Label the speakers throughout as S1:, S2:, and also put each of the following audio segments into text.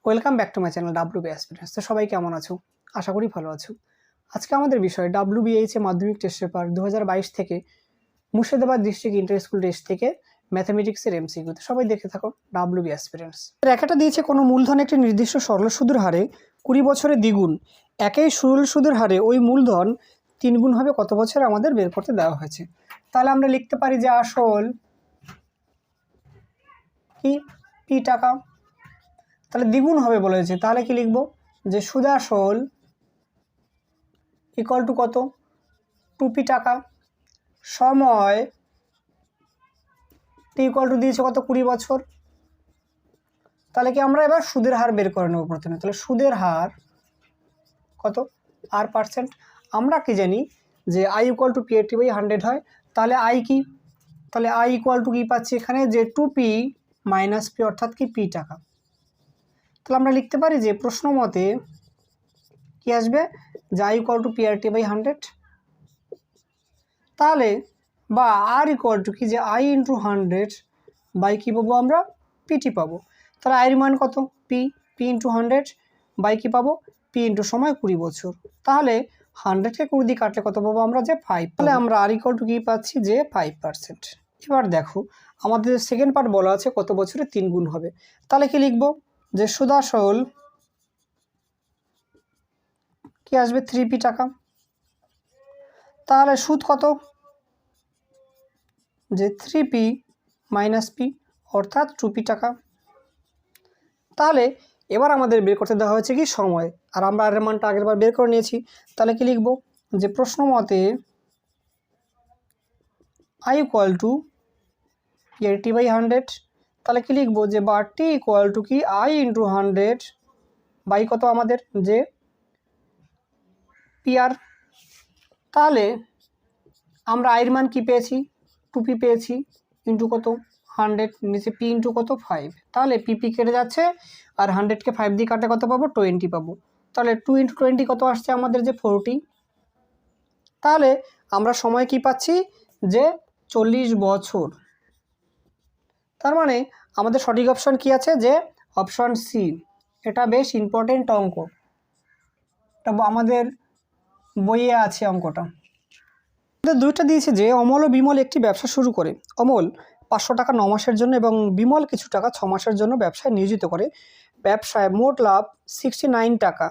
S1: Welcome back to my channel WB aspirants. তো সবাই কেমন আছো? আশা করি ভালো আছো। আজকে আমাদের বিষয় ডাব্লিউবিএইচ মাধ্যমিক টেস্ট পেপার 2022 থেকে Murshidabad district inter school test থেকে ম্যাথামেটিক্সের এমসিকিউ। তো সবাই দেখে থাকো ডাব্লিউবি অ্যাসপিরেন্টস। রেখাটা দিয়েছে কোনো মূলধন একটি নির্দিষ্ট সরল সুদের হারে 20 বছরে দ্বিগুণ, একই সরল সুদের হারে ওই মূলধন 3 গুণ হবে কত বছরে আমাদের বের করতে দেওয়া হয়েছে। তাহলে আমরা লিখতে পারি যে আসল কি পি টাকা, তাহলে দ্বিগুণ হবে বলেছে, তাহলে কি লিখব যে সুদ আসল ইকুয়াল টু কত 2p টাকা, সময় টি ইকুয়াল টু দিয়েছে কত 20 বছর। তাহলে কি আমরা এবার সুদের হার বের করে নেব প্রথমে। তাহলে সুদের হার কত r%। আমরা কি জানি যে i ইকুয়াল টু p/100 হয়। তাহলে i কি, তাহলে i ইকুয়াল টু কি পাচ্ছি এখানে যে 2p মাইনাস p অর্থাৎ কি p টাকা। তাহলে আমরা লিখতে পারি যে প্রশ্ন মতে কি আসবে যে i ইকুয়াল টু p/100। তাহলে বা r ইকুয়াল টু কি যে i ইন্টু 100 বাই কী পাবো আমরা pt পাবো। তাহলে i এর মান কত p ইন্টু 100 বাই কী পাবো p ইন্টু সময় 20 বছর। তাহলে 100কে 20 দিয়ে কাটলে কত পাবো আমরা যে 5। তাহলে আমরা r ইকুয়াল টু কি পাচ্ছি যে 5%। এবার দেখো আমাদের সেকেন্ড পার্ট বলা আছে কত বছরে 3 গুণ হবে। তাহলে কি লিখবো যে সুদ আসল কি আসবে 3p টাকা। তাহলে সুদ কত যে 3p মাইনাস p অর্থাৎ 2p টাকা। তাহলে এবার আমাদের বের করতে দেওয়া হয়েছে কি সময়, আর আমরা আর এর মানটা আগের বার বের করে নিয়েছি। তাহলে কি লিখব যে প্রশ্ন মতে i ইকুয়াল টু t/100। তাহলে কি লিখব যে বা t ইকুয়াল টু কি i ইন্টু 100 বাই কত আমাদের যে pr। তাহলে আমরা i এর মান কি পেয়েছি 2p পেয়েছি ইন্টু কত 100 নিচে p ইন্টু কত 5। তাহলে p কেটে যাচ্ছে আর 100কে 5 দিয়ে কাটলে কত পাবো 20 পাবো। তাহলে 2 ইন্টু 20 কত আসছে আমাদের যে 40। তাহলে আমরা সময় কি পাচ্ছি যে 40 বছর। তার মানে আমাদের সঠিক অপশন কি আছে যে অপশন সি। এটা বেশ ইম্পর্টেন্ট অঙ্ক, এটা আমাদের বইয়ে আছে অঙ্কটা। দুইটা দিয়েছে যে অমল ও বিমল একটি ব্যবসা শুরু করে। অমল 500 টাকা 9 মাসের জন্য এবং বিমল কিছু টাকা 6 মাসের জন্য ব্যবসায় নিয়োজিত করে। ব্যবসায় মোট লাভ 69 টাকা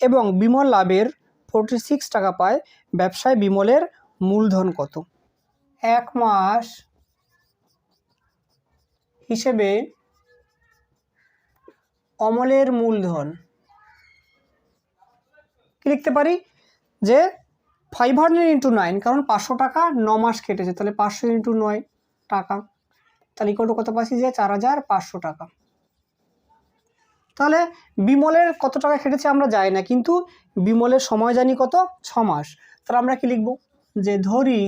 S1: এবং বিমল লাভের 46 টাকা পায়। ব্যবসায় বিমলের মূলধন কত? 1 মাস হিসেবে অমলের মূলধন কি লিখতে পারি যে 500 ইন্টু 9, কারণ 500 টাকা 9 মাস কেটেছে, তাহলে 500 ইন্টু 9 টাকা। তাহলে ইকুয়াল টু কত পাচ্ছি যে 4500 টাকা। তাহলে বিমলের কত টাকা কেটেছে আমরা জানি না, কিন্তু বিমলের সময় জানি কত 6 মাস। তাহলে আমরা কি লিখব যে ধরি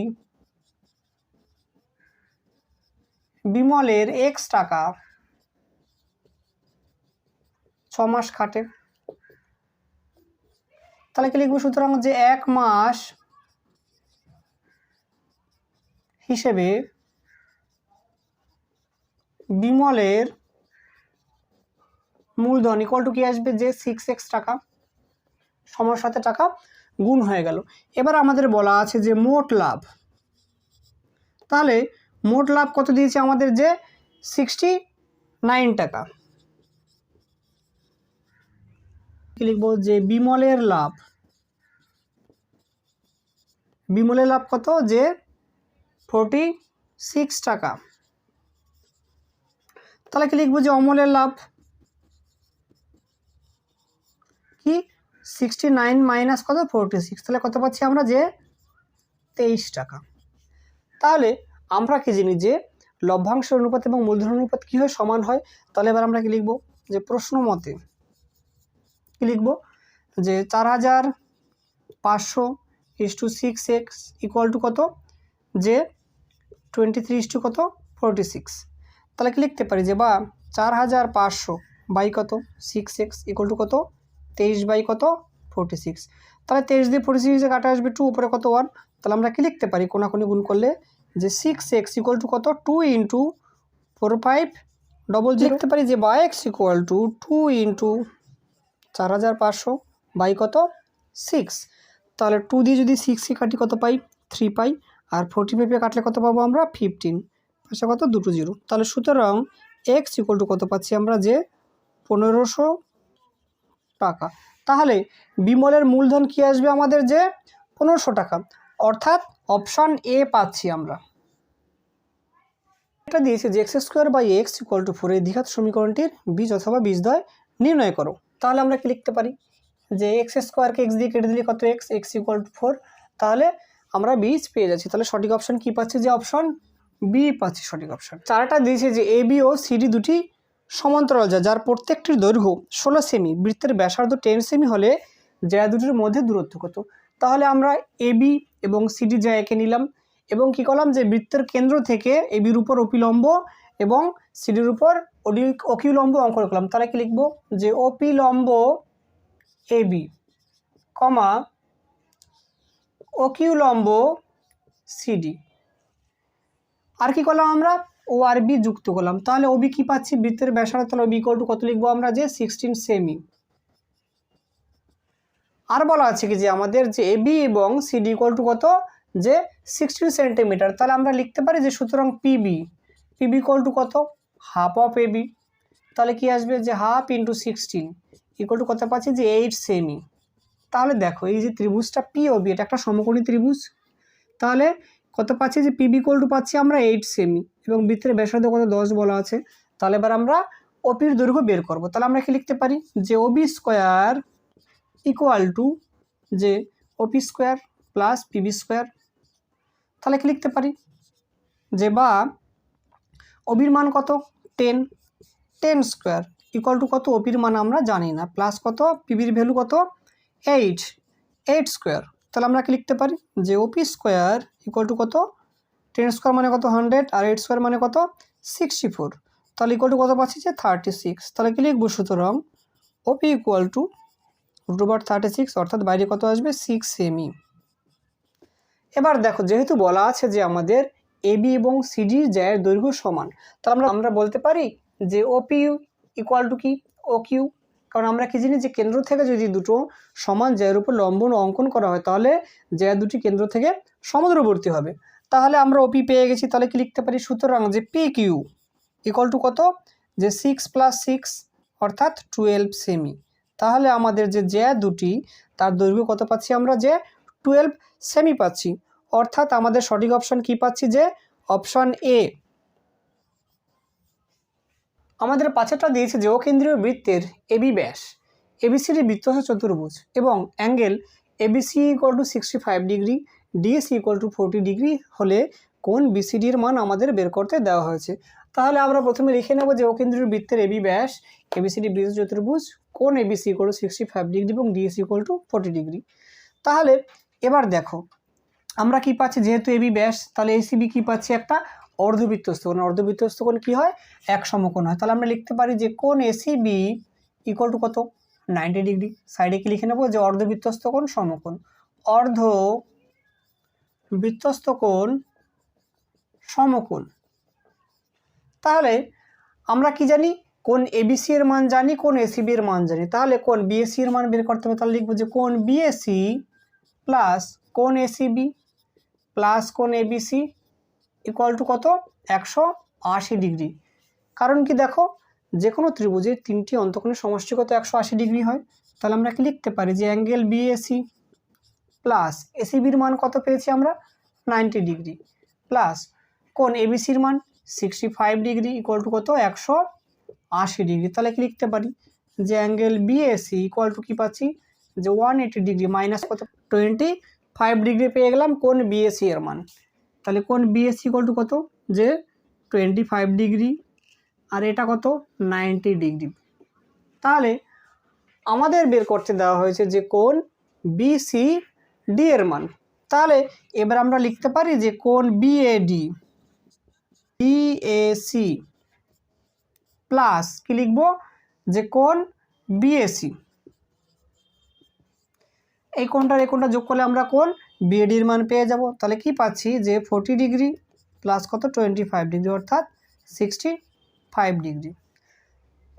S1: বিমলের x টাকা 6 মাস খাটে। তাহলে কি লিখবো সুতরাং যে 1 মাস হিসেবে বিমলের মূলধন ইকুয়াল টু কি আসবে যে 6x টাকা, সময়ের সাথে টাকা গুণ হয়ে গেল। এবার আমাদের বলা আছে যে মোট লাভ। তাহলে মোট লাভ কত দিয়েছে আমাদের যে 69 টাকা। কি লিখবো যে বিমলের লাভ, বিমলের লাভ কত যে 46 টাকা। তাহলে কি লিখবো যে অমলের লাভ কি 69 মাইনাস কত 46, তাহলে কত পাচ্ছি আমরা যে 23 টাকা। তাহলে আমরা কি জানি যে লভ্যাংশের অনুপাত এবং মূলধন অনুপাত কি হয় সমান হয়। তাহলে এবার আমরা কি লিখব যে প্রশ্ন মতে কি লিখব যে 4500 is to 6x equal to কত যে 23 ইস টু কত 46। তাহলে কি লিখতে পারি যে বা 4500 বাই কত 6x ইকুয়াল টু কত 23 বাই কত 46। তাহলে 23 দিয়ে 46 কাটা আসবে 2, উপরে কত 1। তাহলে আমরা কি লিখতে পারি কোনাকুনি গুণ করলে যে 6x ইকুয়াল টু কত 2 ইন্টু 45 ডবল লিখতে পারি যে by x equal to 2 into 4500 by কত 6। তাহলে 2 দিয়ে যদি 6 কাটি কত পাই 3 পাই, আর 45 কাটলে কত পাবো আমরা 15, পাশে কত 2 0। তাহলে সুতরাং এক্স ইকুয়াল টু কত পাচ্ছি আমরা যে 1500 টাকা। তাহলে বিমলের মূলধন কি আসবে আমাদের যে 1500 টাকা, অর্থাৎ অপশান এ পাচ্ছি আমরা। এটা দিয়েছে যে x square by x equal to 4 এই দ্বিঘাত সমীকরণটির বীজ অথবা বীজদ্বয় নির্ণয় করো। তাহলে আমরা কি লিখতে পারি যে এক্স স্কোয়ারকে এক্স দিয়ে কেটে দিলে কত এক্স, এক্স ইকুয়াল টু 4, তাহলে আমরা বীজ পেয়ে যাচ্ছি। তাহলে সঠিক অপশান কি পাচ্ছি যে অপশান বি পাচ্ছি সঠিক অপশান। চারটা দিয়েছে যে এ বি ও সিডি দুটি সমান্তরাল যার প্রত্যেকটির দৈর্ঘ্য 16 সেমি, বৃত্তের ব্যাসার্ধ 10 সেমি হলে জ্যা দুটির মধ্যে দূরত্ব কত। তাহলে আমরা এ বি এবং সিডি জ্যা এঁকে নিলাম এবং কি করলাম যে বৃত্তের কেন্দ্র থেকে এ বির উপর অপিলম্ব এবং সিডির উপর অকিউলম্ব অঙ্কন করলাম। তাহলে কি লিখব যে অপিলম্ব এ বি কমা অকিউলম্ব সিডি, আর কি করলাম আমরা ও আর বি যুক্ত করলাম। তাহলে ওবি কি পাচ্ছি বৃত্তের ব্যাসার্ধ, তাহলে ওবি ইকুয়াল টু কত লিখবো আমরা যে 16 সেমি। আর বলা আছে কি যে আমাদের যে এবি এবং সিডি ইকুয়াল টু কত যে 16 সেন্টিমিটার। তাহলে আমরা লিখতে পারি যে সুতরাং পিবি ইকুয়াল টু কত হাফ অফ এবি। তাহলে কি আসবে যে হাফ ইন্টু 16 ইকুয়াল টু কত পাচ্ছি যে 8 সেমি। তাহলে দেখো এই যে ত্রিভুজটা পি ও বি এটা একটা সমকোণী ত্রিভুজ, তাহলে কত পাচ্ছি যে পিবি ইকুয়াল টু পাচ্ছি আমরা 8 সেমি এবং বৃত্তের ব্যাসার্ধ কত 10 বলা আছে। তাহলে এবার আমরা ওপির দৈর্ঘ্য বের করব। তাহলে আমরা কি লিখতে পারি যে ওবি স্কোয়ার ইকুয়াল টু যে ওপি স্কোয়ার প্লাস পিবি স্কোয়ার। তাহলে কি লিখতে পারি যে বা ওবির মান কত 10 স্কোয়ার ইকুয়াল টু কত ওপির মান আমরা জানি না, প্লাস কত পিবির ভ্যালু কত 8 স্কোয়ার। তাহলে আমরা কি লিখতে পারি যে ওপি স্কোয়ার ইকুয়াল টু কত 10 স্কোয়ার মানে কত 100 আর 8 স্কোয়ার মানে কত 64। তাহলে ইকুয়াল টু কত পাচ্ছি যে 36। তাহলে কি লিখবো সুতরাং ওপি ইকুয়াল টু √36 অর্থাৎ বাইরে কত আসবে 6 সেমি। এবার দেখো যেহেতু বলা আছে যে আমাদের এবি এবং সিডির জ্যায়ের দৈর্ঘ্য সমান, তাহলে আমরা বলতে পারি যে ওপি ইকুয়াল টু কি ও কিউ, কারণ আমরা কি জানি যে কেন্দ্র থেকে যদি দুটো সমান জ্যায়ের উপর লম্ব অঙ্কন করা হয় তাহলে জ্যা দুটি কেন্দ্র থেকে সমদূরবর্তী হবে। তাহলে আমরা ওপি পেয়ে গেছি। তাহলে কি লিখতে পারি সুতরাং যে পি কিউ ইকুয়াল টু কত যে 6 + 6 অর্থাৎ 12 সেমি। তাহলে আমাদের যে জ্যা দুটি তার দৈর্ঘ্য কত পাচ্ছি আমরা যে 12 সেমি পাচ্ছি, অর্থাৎ আমাদের সঠিক অপশান কি পাচ্ছি যে অপশান এ। আমাদের পাঁচটা দিয়েছে যে অকেন্দ্রীয় বৃত্তের এবি ব্যাস এবিসিডি বৃত্ত হচ্ছে চতুর্ভুজ এবং angle ABC equal to 65 degree, DAC equal to 40 degree হলে কোন বিসিডির মান আমাদের বের করতে দেওয়া হয়েছে। তাহলে আমরা প্রথমে লিখে নেব যে অকেন্দ্রীয় বৃত্তের এবি ব্যাস এবিসিডি বৃত্ত চতুর্ভুজ কোন এবিসি ইকুয়াল টু 65 ডিগ্রি এবং ডিএসি ইকুয়াল টু 40 ডিগ্রি। তাহলে এবার দেখো আমরা কি পাচ্ছি যেহেতু এবি ব্যাস তাহলে এসিবি কি পাচ্ছি একটা অর্ধবৃত্তস্থ কোণ, অর্ধবৃত্তস্থ কোণ কি হয় এক সমকোণ হয়। তাহলে আমরা লিখতে পারি যে কোণ এসিবি ইকুয়াল টু কত 90 ডিগ্রি। সাইডে কি লিখে নেব যে অর্ধবৃত্তস্থ কোণ সমকোণ, অর্ধবৃত্তস্থ কোণ সমকোণ। তাহলে আমরা কি জানি কোণ এবিসি এর মান জানি, কোণ এসিবি এর মান জানি। তাহলে কোণ বিএসি এর মান বের করতে হবে। তাহলে লিখবো যে কোণ বিএসি প্লাস কোণ এসিবি প্লাস কোণ এবিসি ইকুয়াল টু কত 180 ডিগ্রি। কারণ কি দেখো যে কোনো ত্রিভুজের তিনটি অন্তঃকোণের সমষ্টি কত 180 ডিগ্রি হয়। তাহলে আমরা কি লিখতে পারি যে অ্যাঙ্গেল বিএসি প্লাস এসিবির মান কত পেয়েছি আমরা 90 ডিগ্রি প্লাস কোণ এবিসির মান 65 ডিগ্রি ইকুয়াল টু কত 180 ডিগ্রি। তাহলে কি লিখতে পারি যে অ্যাঙ্গেল বিএসি ইকুয়াল টু কি পাচ্ছি যে 180 ডিগ্রি মাইনাস কত 25 ডিগ্রি পেয়ে গেলাম কোণ বিএসি এর মান। তাহলে কোণ বিএসি ইকুয়াল টু কত যে 25 ডিগ্রি আর এটা কত 90 ডিগ্রি। তাহলে আমাদের বের করতে দেওয়া হয়েছে যে কোণ বিসিডি এর মান। তাহলে এবার আমরা লিখতে পারি যে কোণ বিএডি বিএসি প্লাস কি লিখব যে কোণ বিএসি, এই কোণটার এই কোণটা যোগ করলে আমরা কোণ বিএডির মান পেয়ে যাব। তাহলে কি পাচ্ছি যে 40 ডিগ্রি প্লাস কত 25 ডিগ্রি অর্থাৎ 65 ডিগ্রি।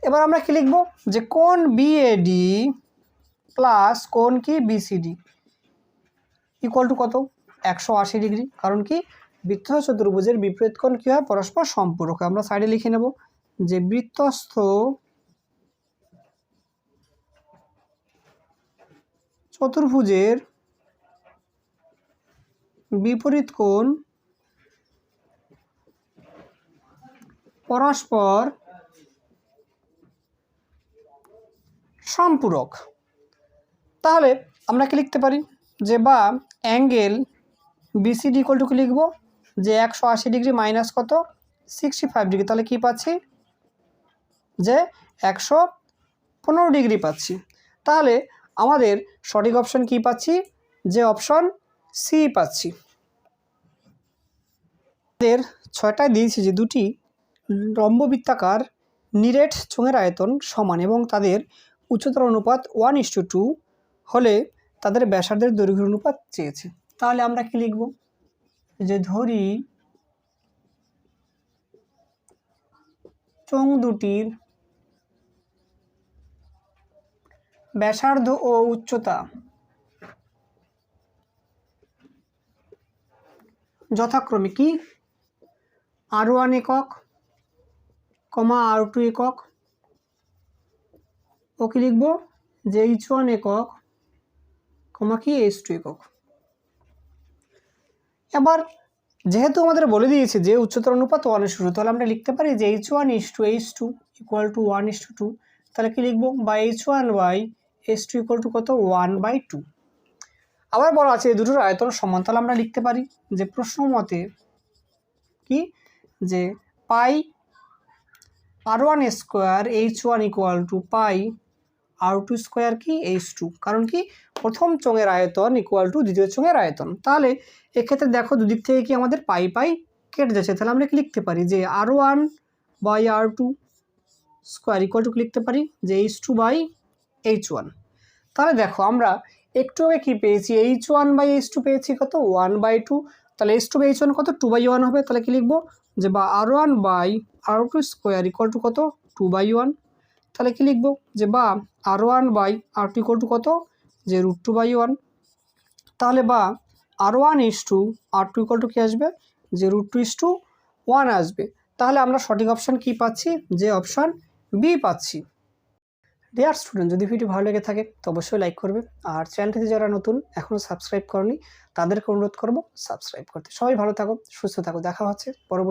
S1: এবার আমরা কি লিখব যে কোণ বিএডি প্লাস কোণ কি বিসিডি ইকুয়াল টু কত 180 ডিগ্রি। কারণ কি বৃত্তস্থ চতুর্ভুজের বিপরীত কোণ কী হয় পরস্পর সম্পূরক। আমরা সাইডে লিখে নেব যে বৃত্তস্থ চতুর্ভুজের বিপরীত কোণ পরস্পর সম্পূরক। তাহলে আমরা কি লিখতে পারি যে বা অ্যাঙ্গেল বিসিডি ইকুয়াল টু কি লিখব যে 180 ডিগ্রি মাইনাস কত 65 ডিগ্রি। তাহলে কি পাচ্ছি যে 115 ডিগ্রি পাচ্ছি। তাহলে আমাদের সঠিক অপশন কি পাচ্ছি যে অপশন সি পাচ্ছি। এর 6টায় দিয়েছি যে দুটি লম্ববৃত্তাকার নিরেট চোঙের আয়তন সমান এবং তাদের উচ্চতার অনুপাত 1:2 হলে তাদের ব্যাসার্ধের দৈর্ঘ্যের অনুপাত চেয়েছে। তাহলে আমরা কি লিখব যে ধরি চোঙ দুটির ব্যাসার্ধ ও উচ্চতা যথাক্রমে কি R1 একক R2 একক ও কি লিখব যে H1 একক কি H2 একক। এবার যেহেতু আমাদের বলে দিয়েছে যে উচ্চতার অনুপাত 1:2 তাহলে আমরা লিখতে পারি যে H1:H2 ইকুয়াল টু 1:2। তাহলে কি লিখব বা H1/H2 ইকুয়াল টু কত 1/2। আবার বলা আছে এই দুটোর আয়তন সমান। তাহলে আমরা লিখতে পারি যে প্রশ্ন মতে কি যে পাই R1 square H1 equal to pi R2 square কি H2। কারণ কি প্রথম চোঙের আয়তন ইকুয়াল টু দ্বিতীয় চোঙের আয়তন। তাহলে এক্ষেত্রে দেখো দুদিক থেকে কি আমাদের পাই পাই কেটে যাচ্ছে। তাহলে আমরা কি লিখতে পারি যে R1/R2 স্কোয়ার ইকুয়াল টু লিখতে পারি যে H2/H1। তাহলে দেখো আমরা একটু আগে কী পেয়েছি H1/H2 পেয়েছি কত 1/2। তাহলে H2/H1 কত 2/1 হবে। তাহলে কি লিখবো যে বা R1/R2 স্কোয়ার ইকুয়াল টু কত 2/1। তাহলে কি লিখবো যে বা R1/R2 ইকুয়াল টু কত যে √2/1। তাহলে বা R1:R2 ইকুয়াল টু কী আসবে যে √2:1 আসবে। তাহলে আমরা সঠিক অপশান কি পাচ্ছি যে অপশান বি পাচ্ছি। ডিয়ার স্টুডেন্ট, যদি ভিডিও ভালো লেগে থাকে তো অবশ্যই লাইক করবে, আর চ্যানেলটিতে যারা নতুন এখনও সাবস্ক্রাইব করনি তাদেরকে অনুরোধ করবো সাবস্ক্রাইব করতে। সবাই ভালো থাকো, সুস্থ থাকো, দেখা হচ্ছে পরবর্তী